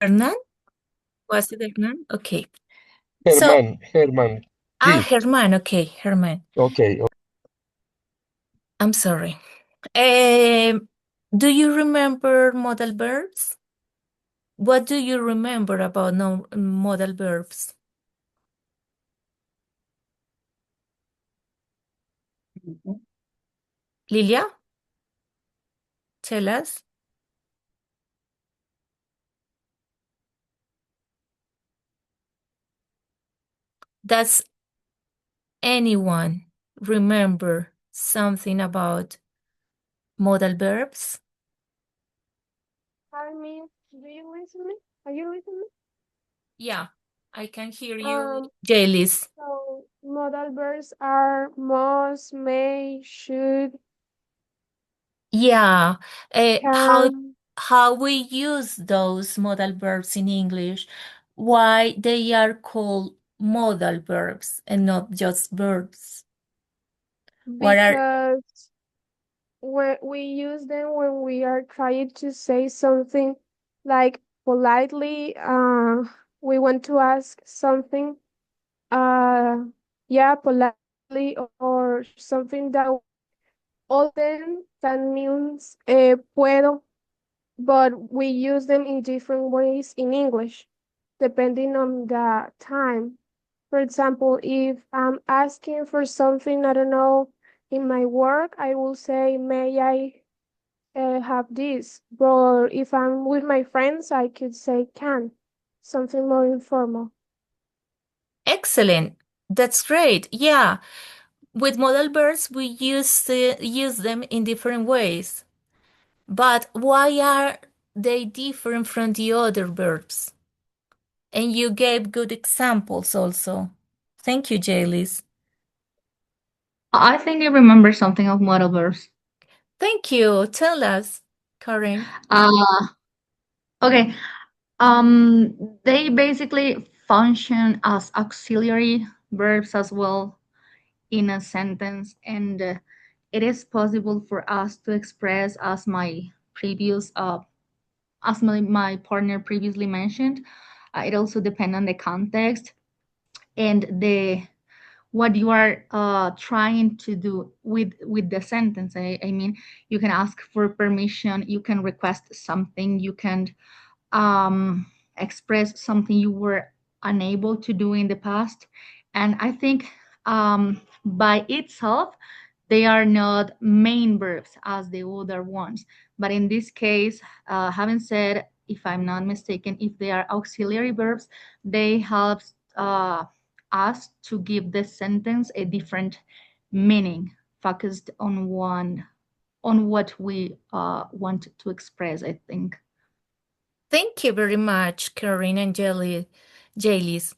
Hernan? Was it Hernan? Okay. So, Germán, sí, Herman, okay, Herman. ok. I'm sorry. Um, do you remember modal verbs? What do you remember about no modal verbs? Lilia, tell us. Does anyone remember something about modal verbs? Armin, do you listen me? Are you listening? Yeah, I can hear you, Um, Jaylis. so modal verbs are must, may, should, Yeah, how can, we use those modal verbs in English, why they are called modal verbs and not just verbs. What are because when we use them when we are trying to say something like politely, we want to ask something, uh, yeah, politely or something that all them that means puedo, but we use them in different ways in English, depending on the time. For example, if I'm asking for something, I don't know, in my work, I will say, may I have this? But if I'm with my friends, I could say, can, something more informal. excellent? That's great. Yeah, with modal verbs we use them in different ways. But why are they different from the other verbs? And you gave good examples also. Thank you, Jaylis. I think I remember something of modal verbs. Thank you. Tell us, Karen. Uh, okay. They basically function as auxiliary verbs as well in a sentence, and it is possible for us to express, as my partner previously mentioned. It also depends on the context and the what you are trying to do with the sentence. I mean, you can ask for permission, you can request something, you can um, express something you were unable to do in the past. And I think by itself, they are not main verbs as the other ones. But in this case, having said, if I'm not mistaken, if they are auxiliary verbs, they help us to give the sentence a different meaning, focused on what we want to express, I think. Thank you very much, Karen and Jaylis.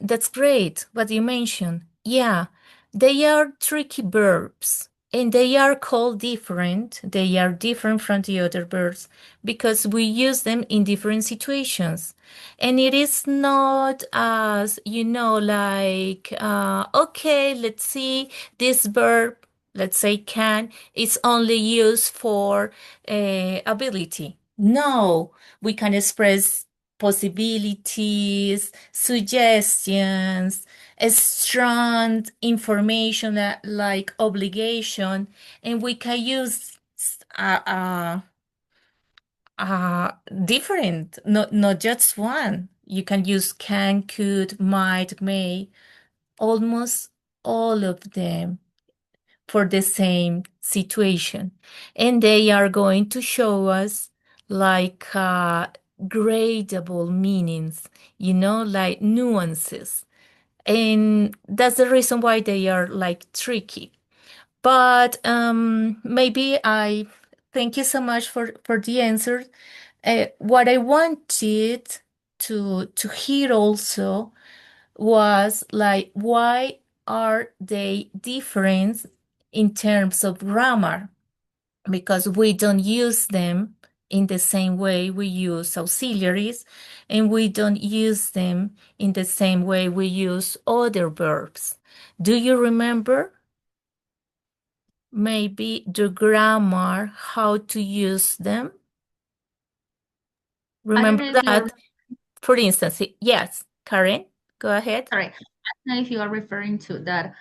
That's great what you mentioned. Yeah, they are tricky verbs and they are called different. They are different from the other verbs because we use them in different situations. And it is not as, like, okay, let's see, this verb, let's say can, is only used for ability. No, we can express possibilities, suggestions, a strong information like obligation, and we can use uh, uh, uh, different, not just one. You can use can, could, might, may, almost all of them for the same situation. And they are going to show us like gradable meanings, like nuances. And that's the reason why they are like tricky. But maybe I thank you so much for the answer. What I wanted to hear also was like why are they different in terms of grammar? Because we don't use them in the same way we use auxiliaries, and we don't use them in the same way we use other verbs. Do you remember maybe the grammar, how to use them? I don't Remember know if you're that, for instance, yes, Karen, go ahead. sorry. I don't know if you are referring to that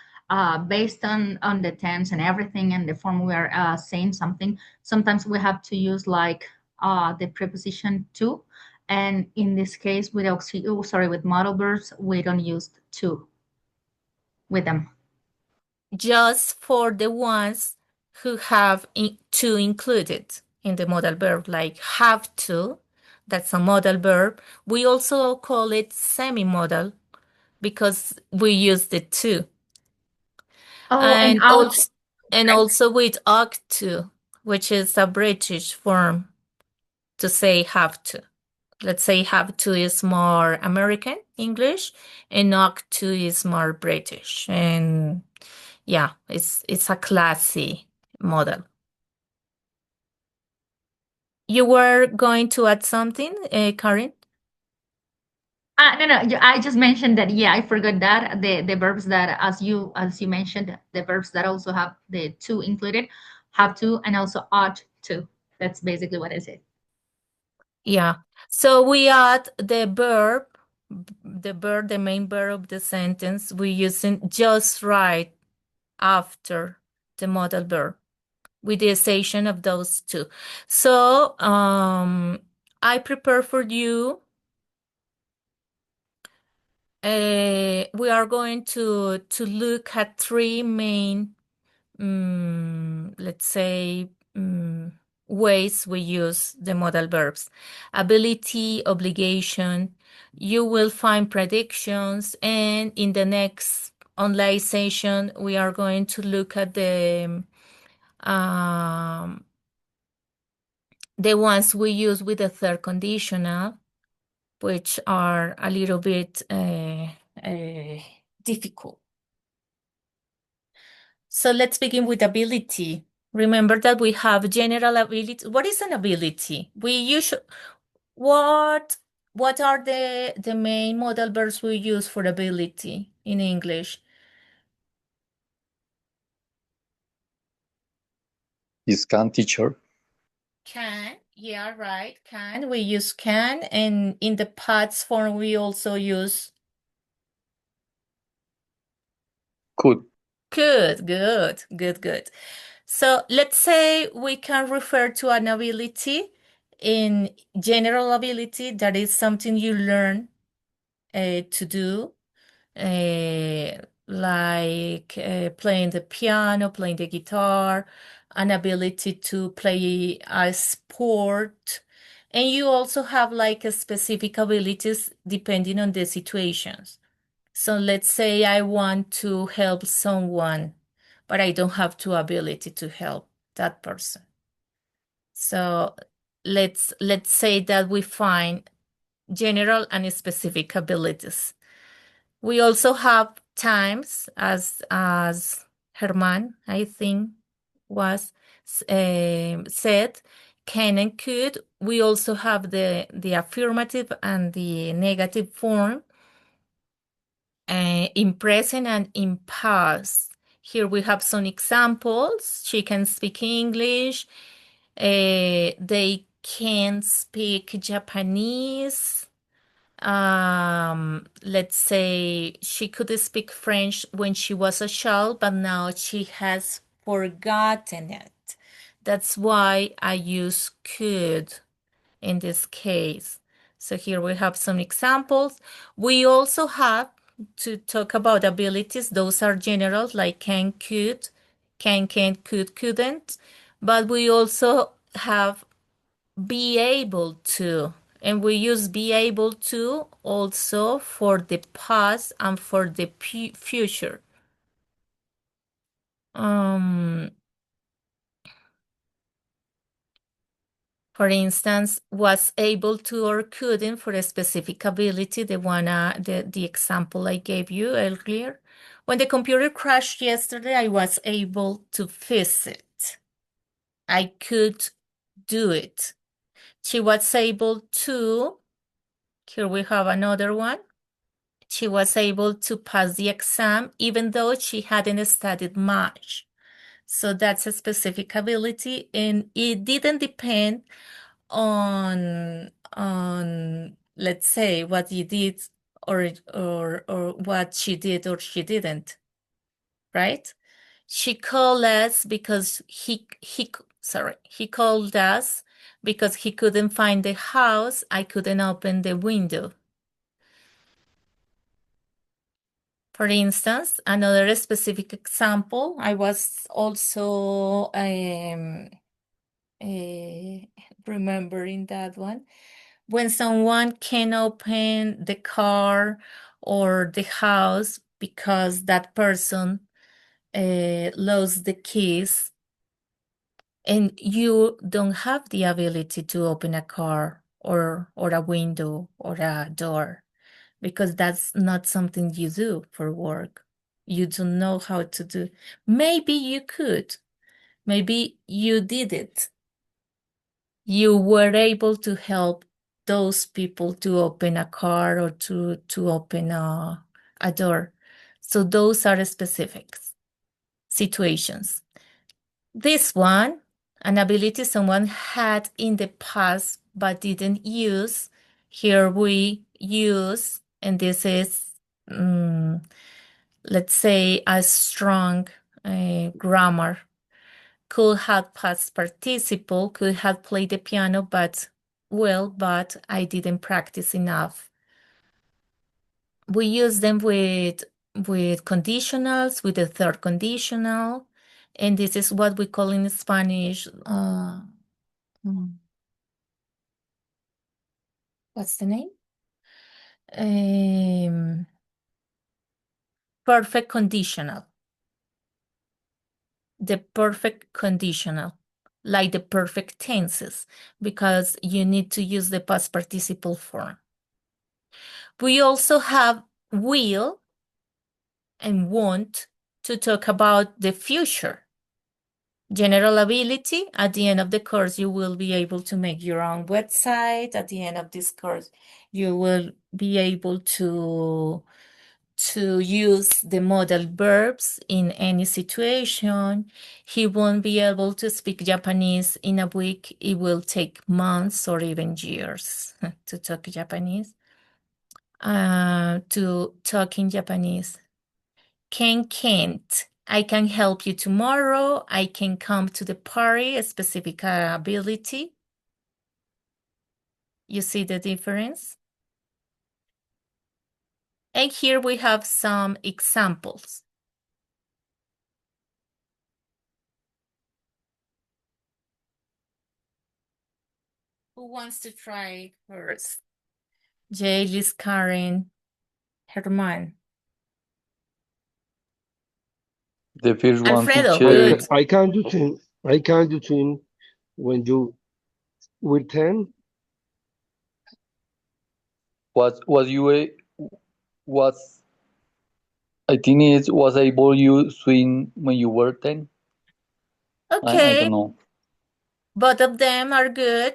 based on the tense and everything and the form we are saying something. Sometimes we have to use like the preposition to, and in this case with with modal verbs we don't use to with them. Just for the ones who have to included in the modal verb, like have to, that's a modal verb. We also call it semi-modal because we use the to. Oh, and And out. also, and also with ought to, which is a British form to say have to. Let's say have to is more American English and ought to is more British. And yeah, it's a classy model. You were going to add something, Karen? No, I just mentioned that. Yeah, I forgot that the verbs that as you mentioned, the verbs that also have the to included, have to and also ought to. That's basically what I said. Yeah. So we add the main verb of the sentence. We using just right after the modal verb with the exception of those two. So I prepare for you. We are going to look at three main, let's say, ways we use the modal verbs: ability, obligation. You will find predictions, and in the next online session, we are going to look at the ones we use with the third conditional, which are a little bit difficult. So let's begin with ability. Remember that we have general ability. What is an ability? We usually what are the main modal verbs we use for ability in English? Is can teacher? Can, yeah, right. Can. We use can, and in the past form we also use Could. Good. So let's say we can refer to an ability in general ability, that is something you learn to do, like playing the piano, playing the guitar, an ability to play a sport. And you also have like specific abilities depending on the situations. So let's say I want to help someone, but I don't have the ability to help that person. So let's say that we find general and specific abilities. We also have times, as Herman, I think, was said, can and could. We also have the affirmative and the negative form, in present and in past. Here we have some examples. She can speak English. They can speak Japanese. Let's say she could speak French when she was a child, but now she has forgotten it. That's why I use could in this case. So here we have some examples. We also have to talk about abilities. Those are general, like can, could, can, could, couldn't. But we also have be able to, and we use be able to also for the past and for the future. For instance, was able to or couldn't for a specific ability, the example I gave you earlier. When the computer crashed yesterday, I was able to fix it. I could do it. She was able to, here we have another one. She was able to pass the exam even though she hadn't studied much. So that's a specific ability, and it didn't depend on on, let's say, what you did or what she did or she didn't, right? She called us because he called us because he couldn't find the house. I couldn't open the window. For instance, another specific example, I was also remembering that one. When someone can open the car or the house because that person lost the keys and you don't have the ability to open a car or a window or a door because that's not something you do for work. You don't know how to do. Maybe you could. Maybe you did it. You were able to help those people to open a car or to open a door. So those are specific situations. This one, an ability someone had in the past but didn't use. Here we use, and this is, let's say, a strong grammar. Could have past participle, could have played the piano, but I didn't practice enough. We use them with conditionals, with the third conditional, and this is what we call in Spanish, what's the name? Perfect conditional. The perfect conditional, like the perfect tenses, because you need to use the past participle form. We also have will and want to talk about the future. General ability, at the end of the course, you will be able to make your own website. At the end of this course, you will be able to use the modal verbs in any situation. He won't be able to speak Japanese in a week. It will take months or even years to talk Japanese. To talk in Japanese. Can't. I can help you tomorrow. I can come to the party, a specific ability. You see the difference? And here we have some examples. Who wants to try first? Jaylis, Karen, Herman. The first one, Alfredo, teacher, good. I can do 10. I can do 10 when you with 10. was you was I think it was able you swim when you were 10. I don't Okay, know. both of them are good.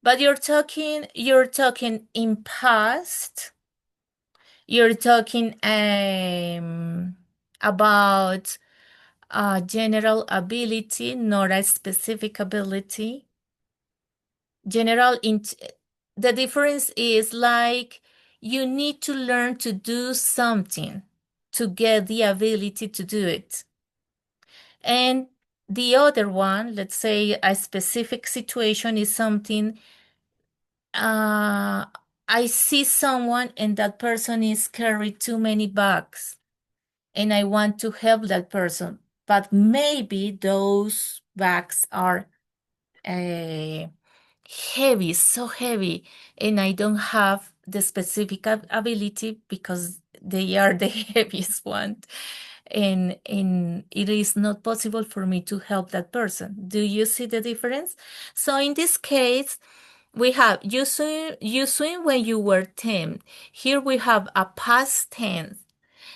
But you're talking in past. You're talking about a general ability, not a specific ability. The difference is like you need to learn to do something to get the ability to do it. And the other one, let's say a specific situation, is something I see someone and that person is carrying too many bags and I want to help that person, but maybe those bags are heavy, so heavy, and I don't have the specific ability because they are the heaviest one, and it is not possible for me to help that person. Do you see the difference? So in this case, we have you swim when you were 10. Here we have a past tense,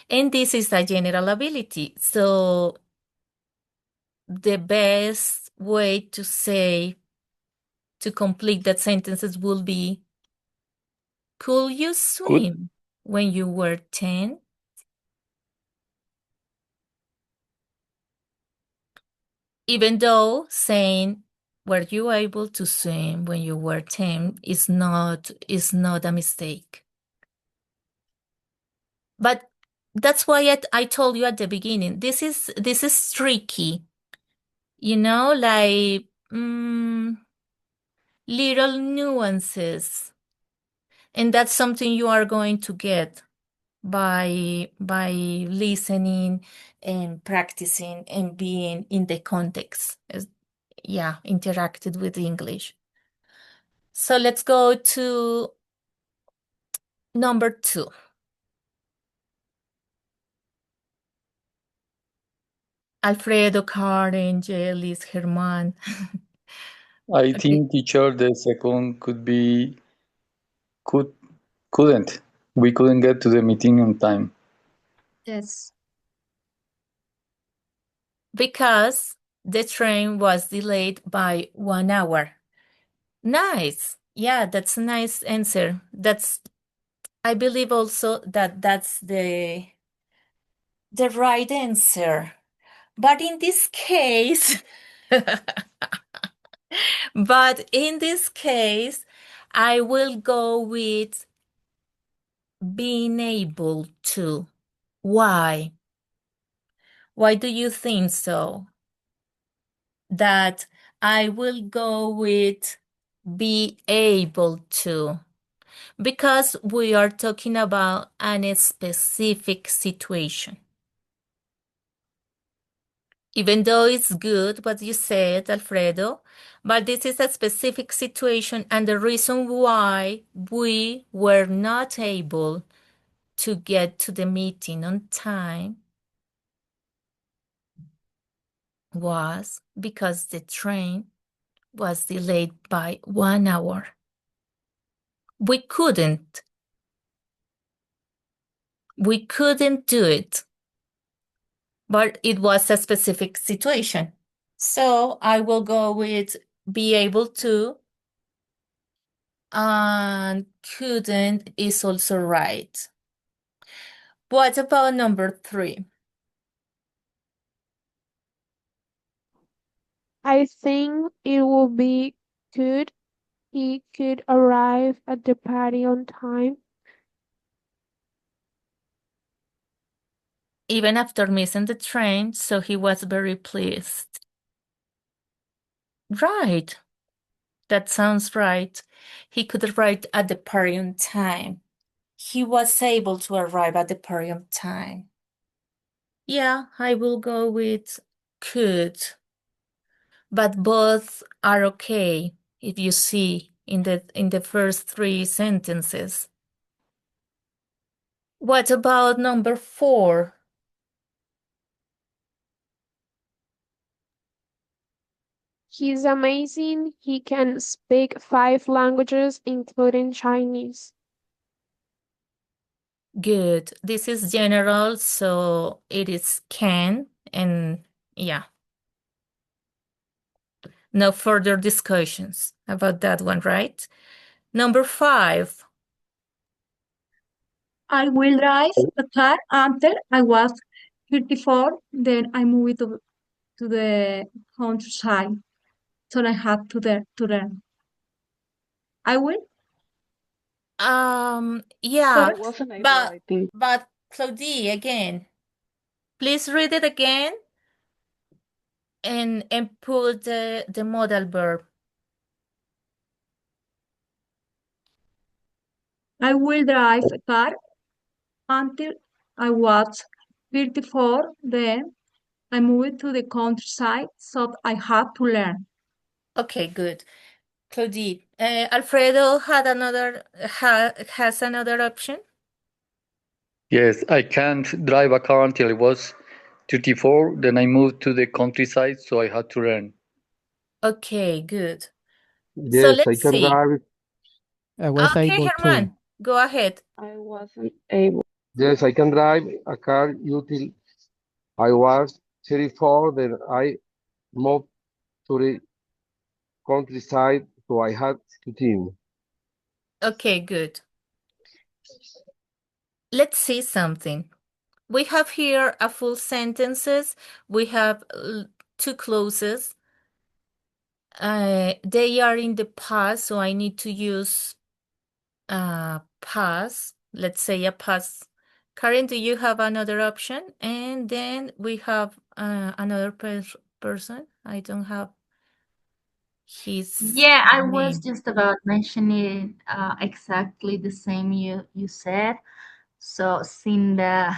and this is a general ability. So the best way to say to complete that sentences will be, could you Good. swim when you were 10? Even though saying Were you able to swim when you were 10 is not a mistake. But that's why I told you at the beginning, this is tricky. You know, like little nuances. And that's something you are going to get by listening and practicing and being in the context. Yeah, interacted with English. So let's go to number 2. Alfredo, Karen, Jelis, Germán. I Okay. think, teacher, the second couldn't. We couldn't get to the meeting on time. Yes. Because the train was delayed by 1 hour. Nice. Yeah, that's a nice answer. I believe also that that's the right answer. But in this case, I will go with being able to. Why? Why do you think so? That I will go with be able to. Because we are talking about a specific situation. Even though it's good what you said, Alfredo, but this is a specific situation, and the reason why we were not able to get to the meeting on time was because the train was delayed by 1 hour. We couldn't do it, but it was a specific situation. So I will go with be able to, and couldn't is also right. What about number 3? I think it will be could. He could arrive at the party on time. Even after missing the train, so he was very pleased. Right. That sounds right. He could arrive at the party on time. He was able to arrive at the party on time. Yeah, I will go with could. But both are okay if you see in the first 3 sentences. What about number 4? He's amazing. He can speak 5 languages, including Chinese. Good. This is general, so it is can, and yeah. No further discussions about that one, right? Number 5. I will drive the car until I was 34. Then I moved to the countryside. So I have to learn. I will. Yeah, Sorry. I wasn't able, but I think. Claudie, again, please read it again and put the modal verb. I will drive a car until I was 34. Then I moved to the countryside, so I had to learn. Okay, good. Claudie, Alfredo has another option. Yes, I can't drive a car until I was 34. Then I moved to the countryside, so I had to learn. Okay, good. So Yes, I let's can see. drive. I was Okay, able to. Germán, go ahead. I wasn't able. Yes, I can drive a car until I was 34. Then I moved to the countryside, so I had to team. Okay, good. Let's see something. We have here a full sentences. We have 2 clauses. They are in the past, so I need to use past. Let's say a past. Karen, do you have another option? And then we have another person. I don't have his Yeah, I was name. just about mentioning exactly the same you said. So, seeing the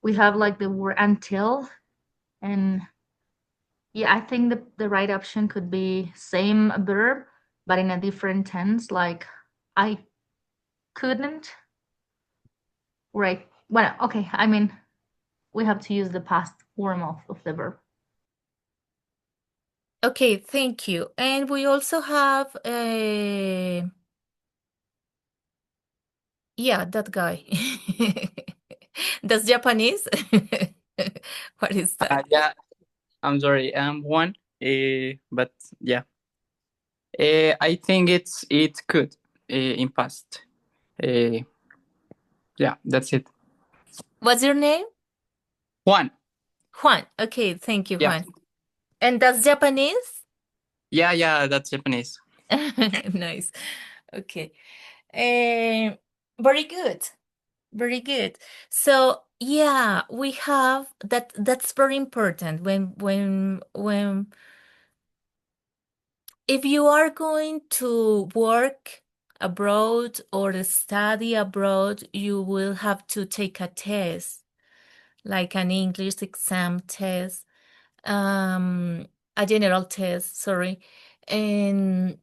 we have like the word until, and yeah, I think the right option could be same verb, but in a different tense, like I couldn't. Right. Well, okay. I mean, we have to use the past form of the verb. Okay, thank you. And we also have yeah, that guy. That's Japanese. What is that? Yeah, I'm sorry. One. But yeah, I think it could in past. Uh, yeah, that's it. What's your name? Juan. Juan. Okay, thank you, Yeah, Juan. And that's Japanese? yeah, that's Japanese. Nice. Okay. Eh, very good. Very good. So yeah, we have that. That's very important when if you are going to work abroad or study abroad, you will have to take a test, like an English exam test, um, a general test, sorry. And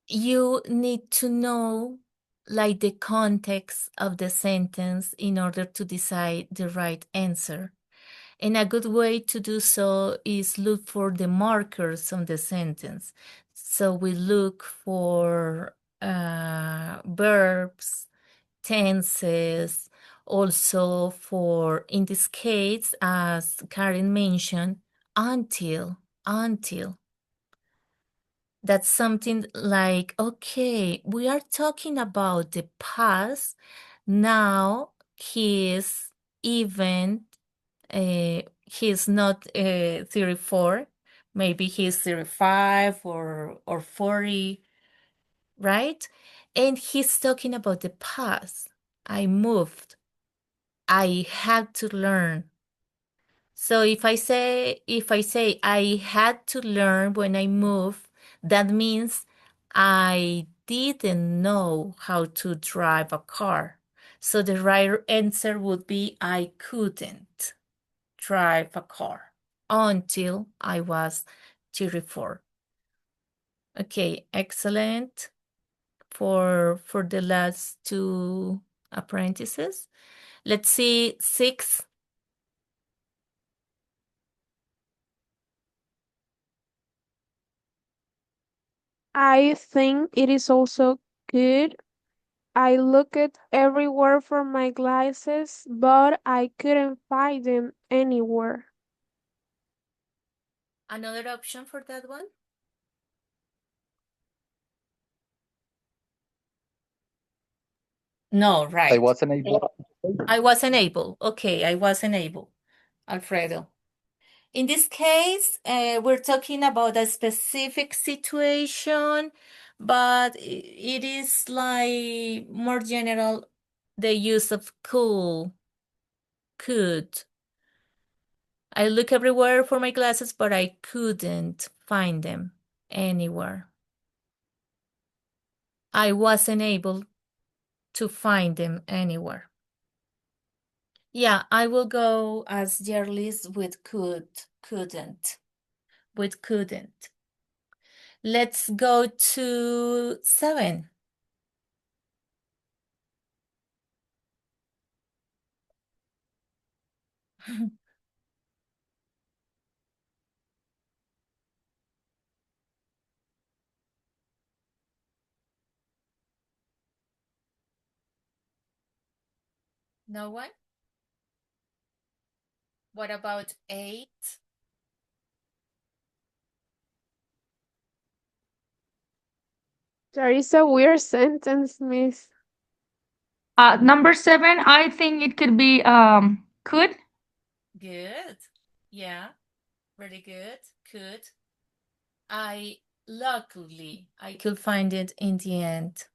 you need to know like the context of the sentence in order to decide the right answer. And a good way to do so is look for the markers on the sentence. So we look for verbs, tenses, also for, in this case, as Karen mentioned, until. That's something like, okay, we are talking about the past. Now he's even he's not 34, maybe he's 35 or 40, right? And he's talking about the past. I moved. I had to learn. So if I say I had to learn when I moved, that means I didn't know how to drive a car. So the right answer would be I couldn't drive a car until I was 34. Okay, excellent for the last two apprentices. Let's see, 6. I think it is also good. I looked everywhere for my glasses, but I couldn't find them anywhere. Another option for that one? No, I right. wasn't able. I wasn't able. Okay, I wasn't able, Alfredo. In this case, we're talking about a specific situation, but it is like more general, the use of could. I look everywhere for my glasses, but I couldn't find them anywhere. I wasn't able to find them anywhere. Yeah, I will go as Jerlis with couldn't. With couldn't. Let's go to 7. No one? What about 8? There is a weird sentence, miss. Number 7, I think it could be could. Good. Yeah, very good. Could. Luckily I could find it in the end.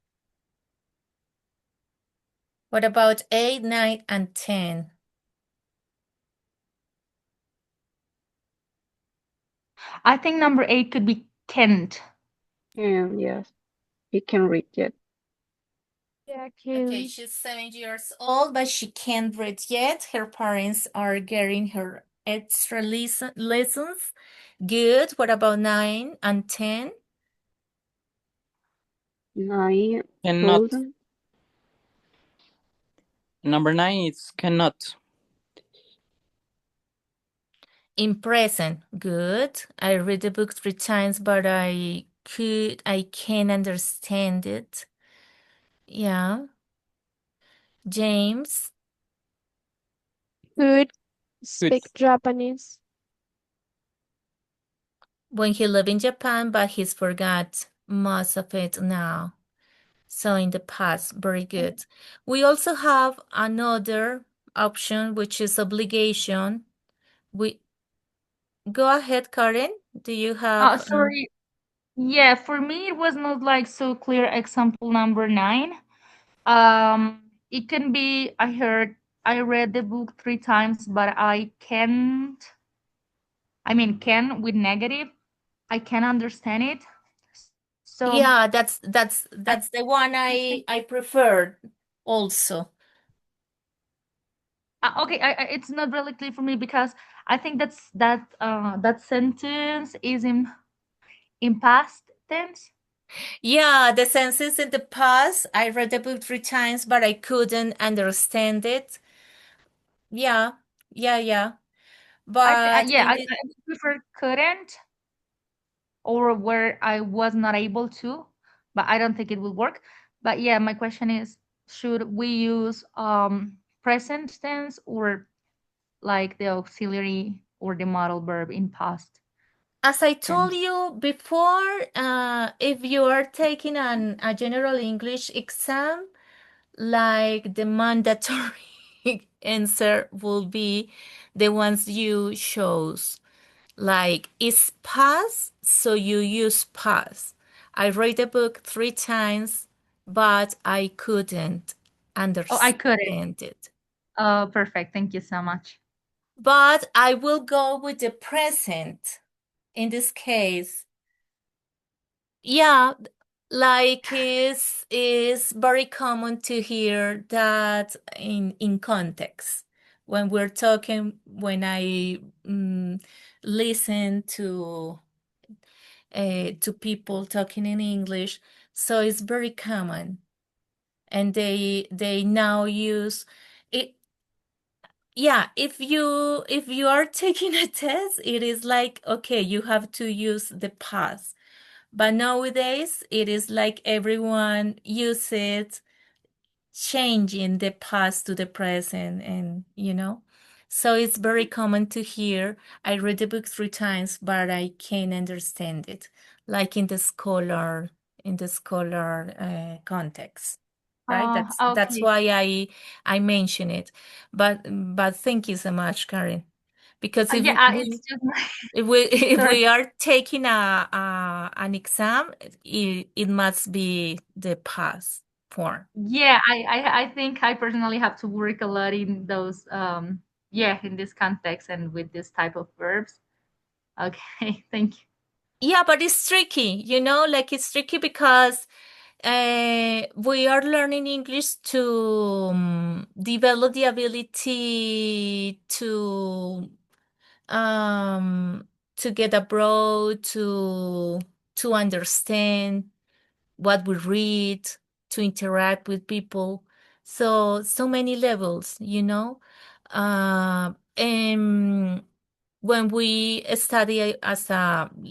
What about 8, 9, and 10? I think number 8 could be Kent. And yes, he can read yet. Yeah, Okay, can. she's 7 years old, but she can't read yet. Her parents are getting her extra lessons. Good. What about 9 and 10? 9 Cannot. couldn't. Number 9 is cannot. In present. Good. I read the book 3 times, but I can't understand it. Yeah. James, Could Good. speak Japanese. when he lived in Japan, but he's forgot most of it now. So in the past, very good. We also have another option, which is obligation. We go ahead, Karen. Do you have? Sorry. Yeah, for me it was not like so clear. Example number 9. It can be I read the book 3 times, but I can't. I mean, can with negative. I can understand it. So Yeah, that's I the one I prefer also. okay. It's not really clear for me because I think that sentence is in past tense. Yeah, the senses in the past. I read the book 3 times, but I couldn't understand it. Yeah, yeah. But Yeah, in I the prefer couldn't or where I was not able to, but I don't think it will work. But yeah, my question is, should we use present tense or like the auxiliary or the modal verb in past as I told tense? you before, if you are taking a general English exam, like the mandatory answer will be the ones you chose. Like is pass, so you use pass. I read the book 3 times, but I couldn't Oh, I couldn't. understand it. Oh, perfect. Thank you so much. But I will go with the present in this case. Yeah, like is very common to hear that in context when we're talking when I listen to people talking in English, so it's very common, and they now use it. Yeah, if you are taking a test, it is like okay, you have to use the past. But nowadays, it is like everyone uses it, changing the past to the present, and. So it's very common to hear, I read the book 3 times, but I can't understand it, like in the scholar context, right? That's Okay. why I mention it. But thank you so much, Karen, because if Yeah, it's we just if we if sorry. we are taking an exam, it must be the past form. Yeah, I think I personally have to work a lot in those yeah, in this context and with this type of verbs. Okay, thank you. Yeah, but it's tricky, like it's tricky because we are learning English to develop the ability um, to get abroad, to understand what we read, to interact with people. So many levels. And when we study as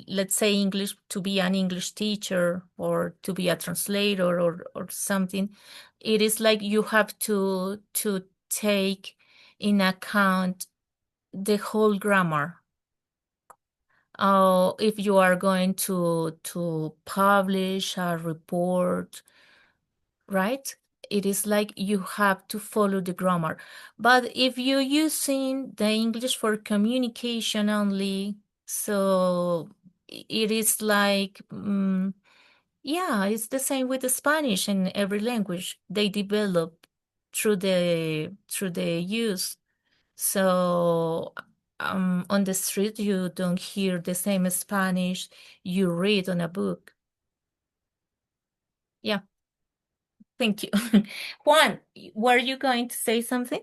let's say English to be an English teacher or to be a translator or something, it is like you have to take in account the whole grammar. If you are going to publish a report, right? It is like you have to follow the grammar. But if you're using the English for communication only, so it is like, yeah, it's the same with the Spanish and every language. They develop through the use. So on the street, you don't hear the same Spanish you read on a book. Yeah, thank you. Juan, were you going to say something?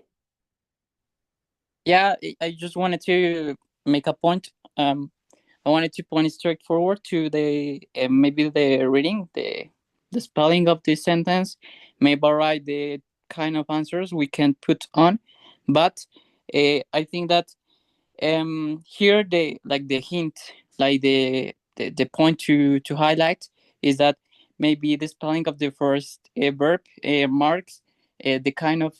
Yeah, I just wanted to make a point. I wanted to point straightforward to the maybe the reading, the spelling of this sentence may vary the kind of answers we can put on, but I think that here the like the hint, like the point to highlight is that maybe the spelling of the first verb marks the kind of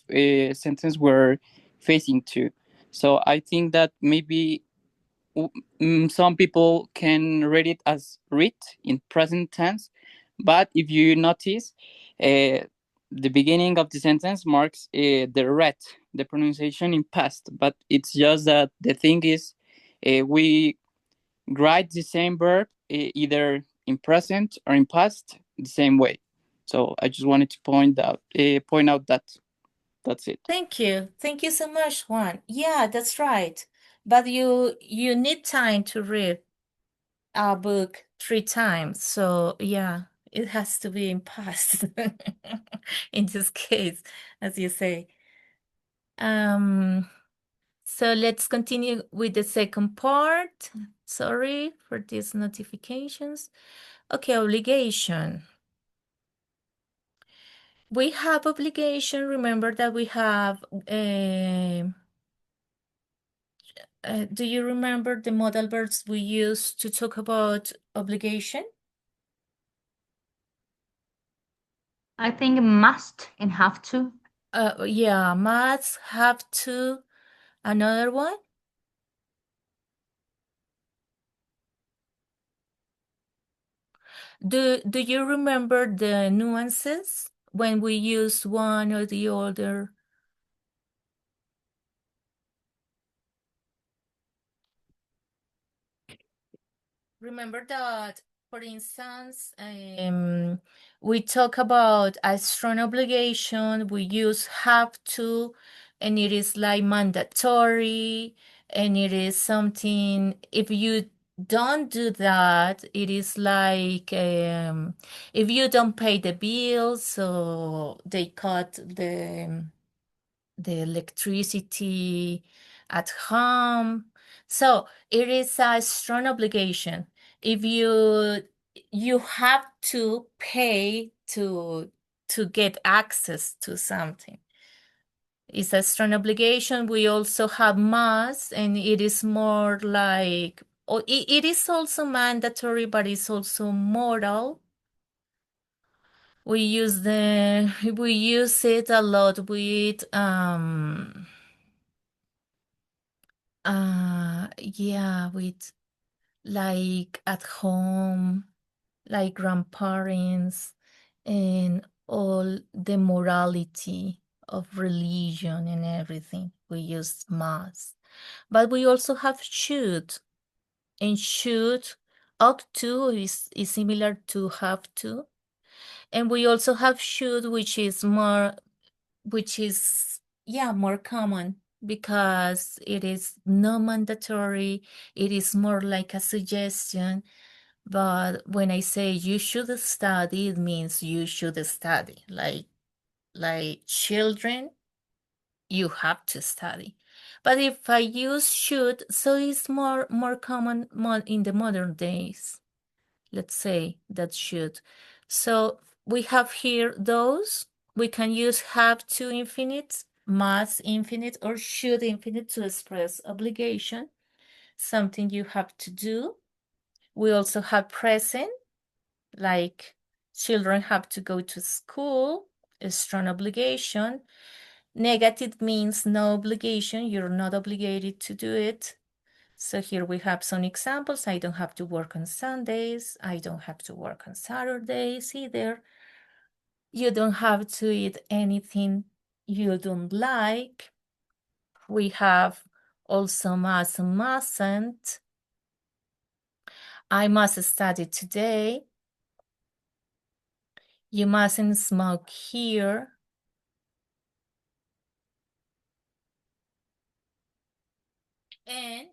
sentence we're facing to. So I think that maybe some people can read it as read in present tense, but if you notice, the beginning of the sentence marks the read, the pronunciation in past, but it's just that the thing is we write the same verb either in present or in past the same way. So I just wanted to point out that that's it. Thank you so much, Juan. Yeah, that's right. But you need time to read a book 3 times. So yeah, it has to be in past in this case, as you say. So let's continue with the second part. Sorry for these notifications. Okay, obligation. We have obligation. Remember that we have do you remember the modal verbs we used to talk about obligation? I think must and have to. Yeah, must, have to. Another one? Do you remember the nuances when we use one or the other? Remember that, for instance, we talk about a strong obligation, we use have to, and it is like mandatory, and it is something, if you don't do that, it is like if you don't pay the bills, so they cut the electricity at home. So it is a strong obligation. If you have to pay to get access to something. It's a strong obligation. We also have must, and it is more like it is also mandatory, but it's also moral. We use it a lot with yeah, with like at home, like grandparents, and all the morality of religion and everything. We use must. But we also have should, and should, ought to is similar to have to. And we also have should, which is more common because it is not mandatory. It is more like a suggestion. But when I say you should study, it means you should study. Like children, you have to study. But if I use should, so it's more common in the modern days. Let's say that should. So we have here those. We can use have to infinite, must infinite, or should infinite to express obligation, something you have to do. We also have present, like children have to go to school, a strong obligation. Negative means no obligation, you're not obligated to do it. So here we have some examples. I don't have to work on Sundays. I don't have to work on Saturdays either. You don't have to eat anything you don't like. We have also must and mustn't. I must study today. You mustn't smoke here. And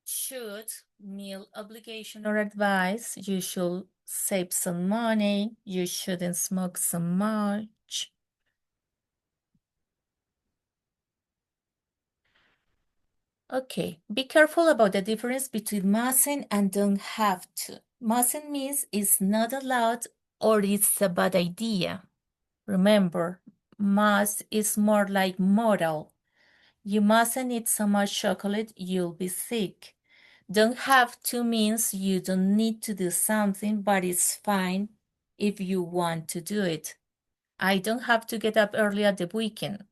should meal obligation or advice, you should save some money. You shouldn't smoke so much. Okay, be careful about the difference between mustn't and don't have to. Mustn't means it's not allowed or it's a bad idea. Remember, must is more like modal. You mustn't eat so much chocolate, you'll be sick. Don't have to means you don't need to do something, but it's fine if you want to do it. I don't have to get up early at the weekend.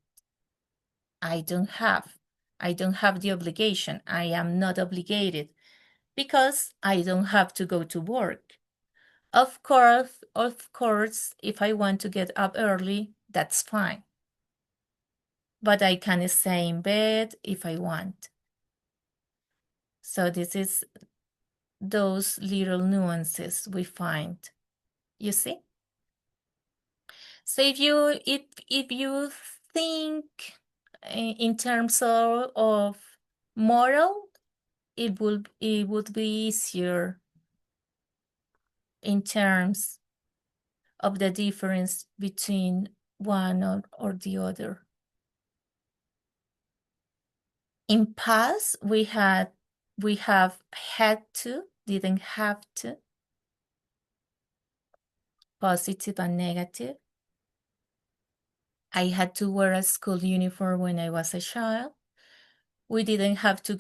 I don't have. I don't have the obligation. I am not obligated because I don't have to go to work. Of course, if I want to get up early, that's fine. But I can stay in bed if I want. So this is those little nuances we find. You see? So if you think in terms of moral, it would be easier in terms of the difference between one or the other. In past, we have had to, didn't have to, positive and negative. I had to wear a school uniform when I was a child. We didn't have to